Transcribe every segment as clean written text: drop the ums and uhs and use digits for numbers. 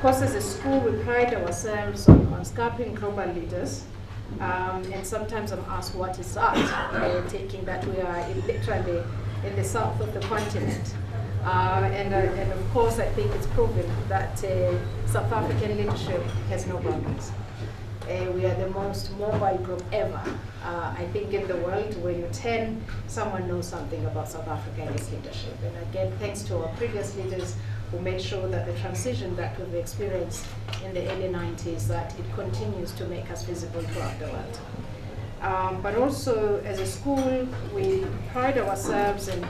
course, as a school, we pride ourselves on sculpting global leaders. And sometimes I'm asked, what is that? Taking that we are literally in the south of the continent. And of course, I think it's proven that South African leadership has no boundaries. We are the most mobile group ever, I think, in the world. When you turn, someone knows something about South Africa and its leadership. And again, thanks to our previous leaders who made sure that the transition that we've experienced in the early 90s, that it continues to make us visible throughout the world. But also, as a school, we pride ourselves in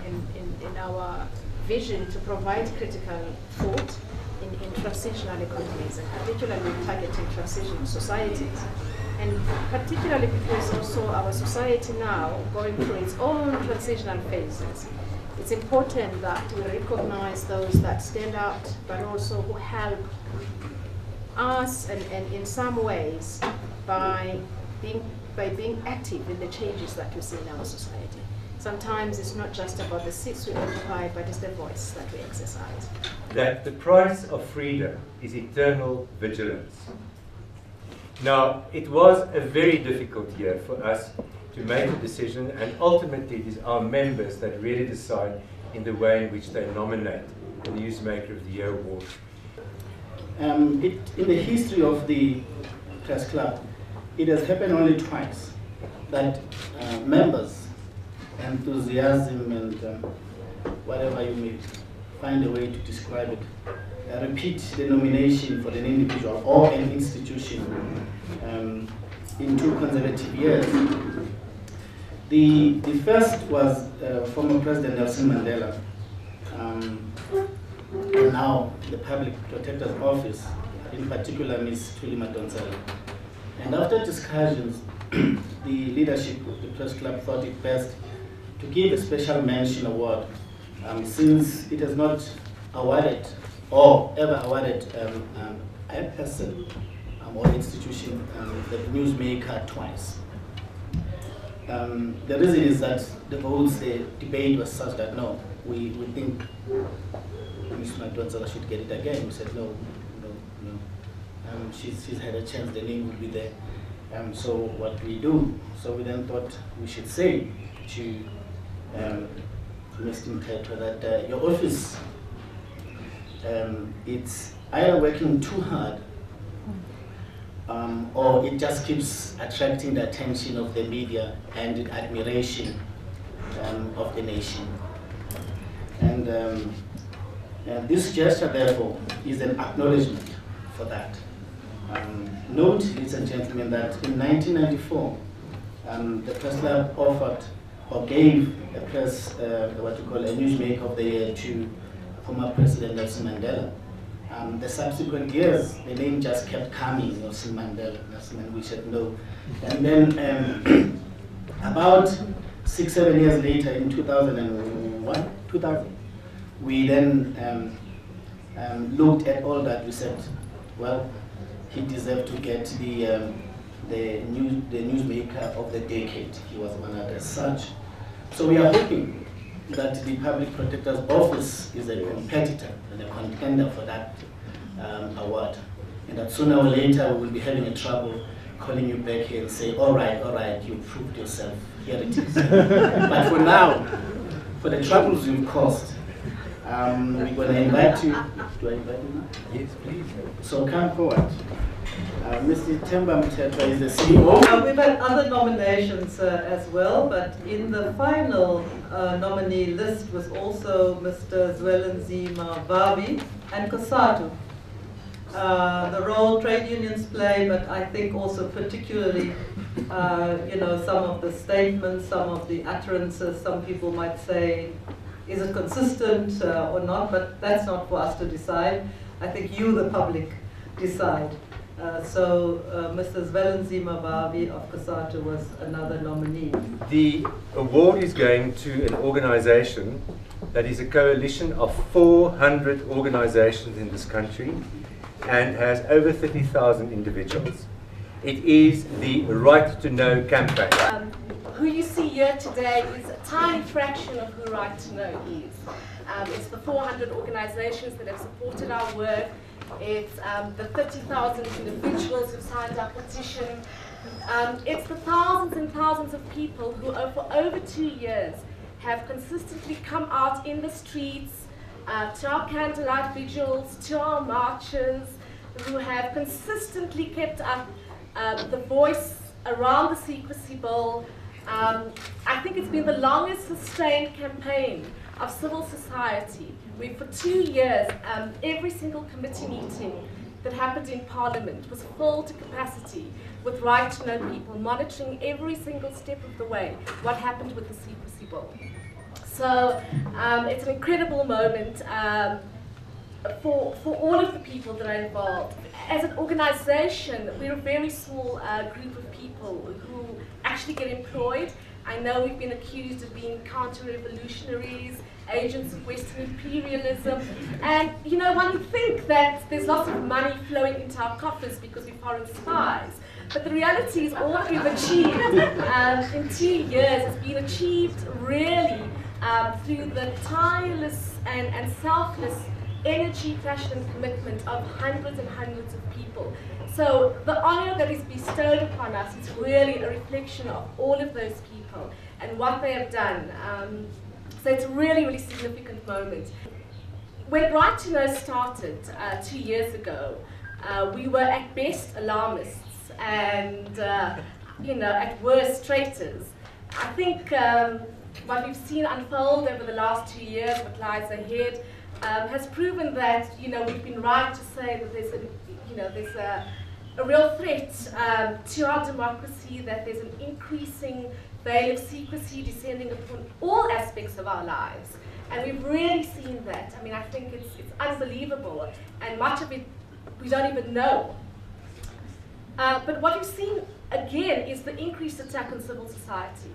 our vision to provide critical thought in transitional economies, and particularly targeting transitional societies. And particularly because also our society now going through its own transitional phases, it's important that we recognize those that stand out, but also who help us and in some ways by being active in the changes that we see in our society. Sometimes it's not just about the seats we occupy, but it's the voice that we exercise. That the price of freedom is eternal vigilance. Now, it was a very difficult year for us to make a decision, and ultimately it is our members that really decide in the way in which they nominate the Newsmaker of the Year award. In the history of the press club, it has happened only twice that members, enthusiasm and whatever you may find a way to describe it, repeat the nomination for an individual or an institution in 2 consecutive years. The first was former President Nelson Mandela, and now the Public Protector's Office, in particular Ms. Thuli Madonsela. And after discussions, the leadership of the press club thought it best to give a special mention award, since it has not awarded or ever awarded a person or institution the Newsmaker twice. The reason is that the votes, the debate was such that no, we think Ms. Madonsela should get it again. We said no. She's had a chance, the name will be there. So what we do? So we then thought we should say to Mr. Mthethwa that your office, it's either working too hard or it just keeps attracting the attention of the media and the admiration of the nation. And this gesture, therefore, is an acknowledgement for that. Note, ladies and gentlemen, that in 1994, the press club offered or gave a press, what you call a Newsmaker of the Year to former President Nelson Mandela. The subsequent years, the name just kept coming, Nelson Mandela, and we said no. And then about 6-7 years later, in 2000, we then looked at all that. We said, well, he deserved to get the Newsmaker of the Decade. He was honored as such. So we are hoping that the Public Protector's Office is a competitor and a contender for that award. And that sooner or later we will be having a trouble calling you back here and say, all right, you proved yourself, here it is. But for now, for the troubles you've caused, we're going to invite you. Do I invite you now? Yes, please. So come forward. Mr. Themba Mthethwa is the CEO. We've had other nominations as well, but in the final nominee list was also Mr. Zwelinzima Vavi and Kosatu. The role trade unions play, but I think also particularly, some of the statements, some of the utterances, some people might say, is it consistent or not, but that's not for us to decide. I think you, the public, decide. So Mr. Zwelinzima Vavi of Kosatu was another nominee. The award is going to an organization that is a coalition of 400 organizations in this country and has over 30,000 individuals. It is the Right to Know campaign. Who you see here today is a tiny fraction of who Right to Know is. It's the 400 organizations that have supported our work, It's the 30,000 individuals who signed our petition. It's the thousands and thousands of people who for over 2 years have consistently come out in the streets, to our candlelight vigils, to our marches, who have consistently kept up the voice around the secrecy bill. I think it's been the longest sustained campaign of civil society, where for 2 years every single committee meeting that happened in Parliament was full to capacity with right to know people, monitoring every single step of the way what happened with the secrecy bill. So it's an incredible moment for all of the people that are involved. As an organization, we're a very small group of people who actually get employed. I know we've been accused of being counter-revolutionaries, agents of Western imperialism, and you know, one would think that there's lots of money flowing into our coffers because we're foreign spies. But the reality is all that we've achieved in 2 years has been achieved really through the tireless and selfless energy, passion and commitment of hundreds and hundreds of people. So the honor that is bestowed upon us is really a reflection of all of those people and what they have done. So it's a really, really significant moment. When Right to Know started 2 years ago, we were at best alarmists and you know, at worst traitors. I think what we've seen unfold over the last 2 years, what lies ahead, has proven that, you know, we've been right to say that there's a real threat to our democracy, that there's an increasing veil of secrecy descending upon all aspects of our lives. And we've really seen that. I mean, I think it's unbelievable, and much of it we don't even know. But what we've seen again is the increased attack on civil society.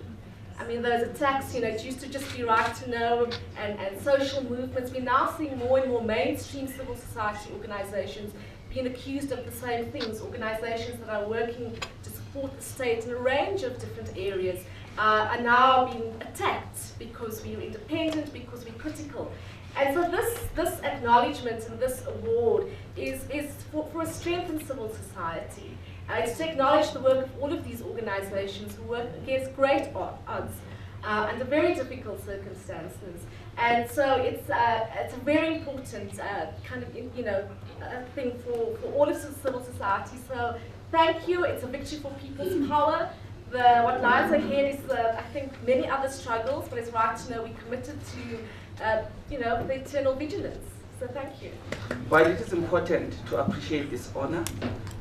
I mean, those attacks, you know, it used to just be Right to Know and social movements. We're now seeing more and more mainstream civil society organizations being accused of the same things, organizations that are working to support the state in a range of different areas are now being attacked because we're independent, because we're critical. And so this acknowledgement and this award is for a strengthened civil society. It's to acknowledge the work of all of these organizations who work against great odds under very difficult circumstances. And so it's a very important kind of, you know, thing for all of civil society. So thank you. It's a victory for people's power. What lies ahead is, I think, many other struggles, but it's Right to Know we're committed to, you know, the eternal vigilance. So thank you. While it is important to appreciate this honor,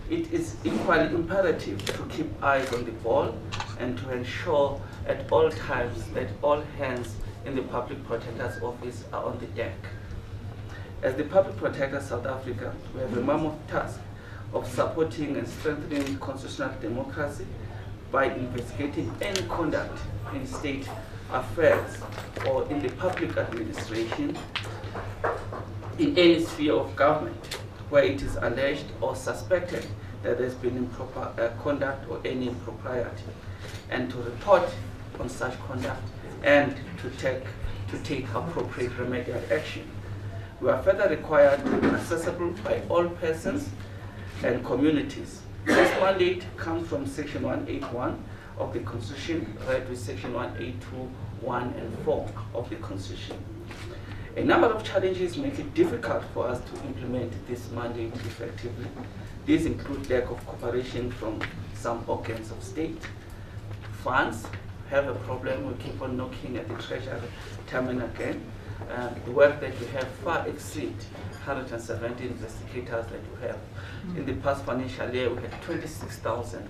it is equally imperative to keep eyes on the ball and to ensure at all times that all hands in the Public Protector's Office are on the deck. As the Public Protector South Africa, we have a mammoth task of supporting and strengthening constitutional democracy by investigating any conduct in state affairs or in the public administration in any sphere of government where it is alleged or suspected that there's been improper conduct or any impropriety, and to report on such conduct and to take appropriate remedial action. We are further required to be accessible by all persons and communities. This mandate comes from Section 181 of the Constitution, right with Section 182, 1 and 4 of the Constitution. A number of challenges make it difficult for us to implement this mandate effectively. These include lack of cooperation from some organs of state. Funds have a problem. We keep on knocking at the Treasury time and again. The work that we have far exceeds 170 investigators that we have. In the past financial year, we had 26,000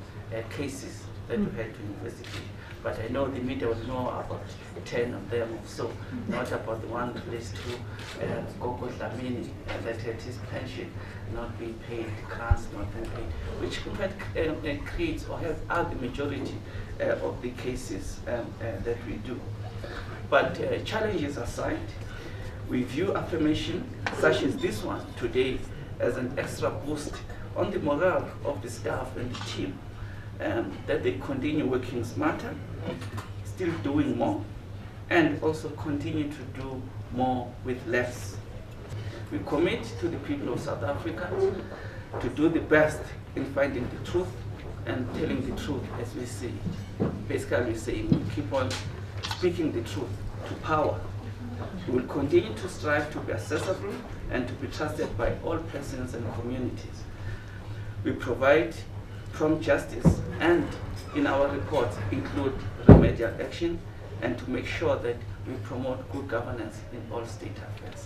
cases that we had to investigate. But I know the media will know about 10 of them or so, not about the one released to Gogo Dlamini that had his pension not being paid, grants not being paid, which in fact creates or are the majority of the cases that we do. But challenges aside, we view affirmation such as this one today as an extra boost on the morale of the staff and the team, that they continue working smarter, still doing more, and also continue to do more with less. We commit to the people of South Africa to do the best in finding the truth and telling the truth as we see it. Basically, we say we keep on speaking the truth to power. We will continue to strive to be accessible and to be trusted by all persons and communities. We provide prompt justice and in our reports include remedial action and to make sure that we promote good governance in all state affairs.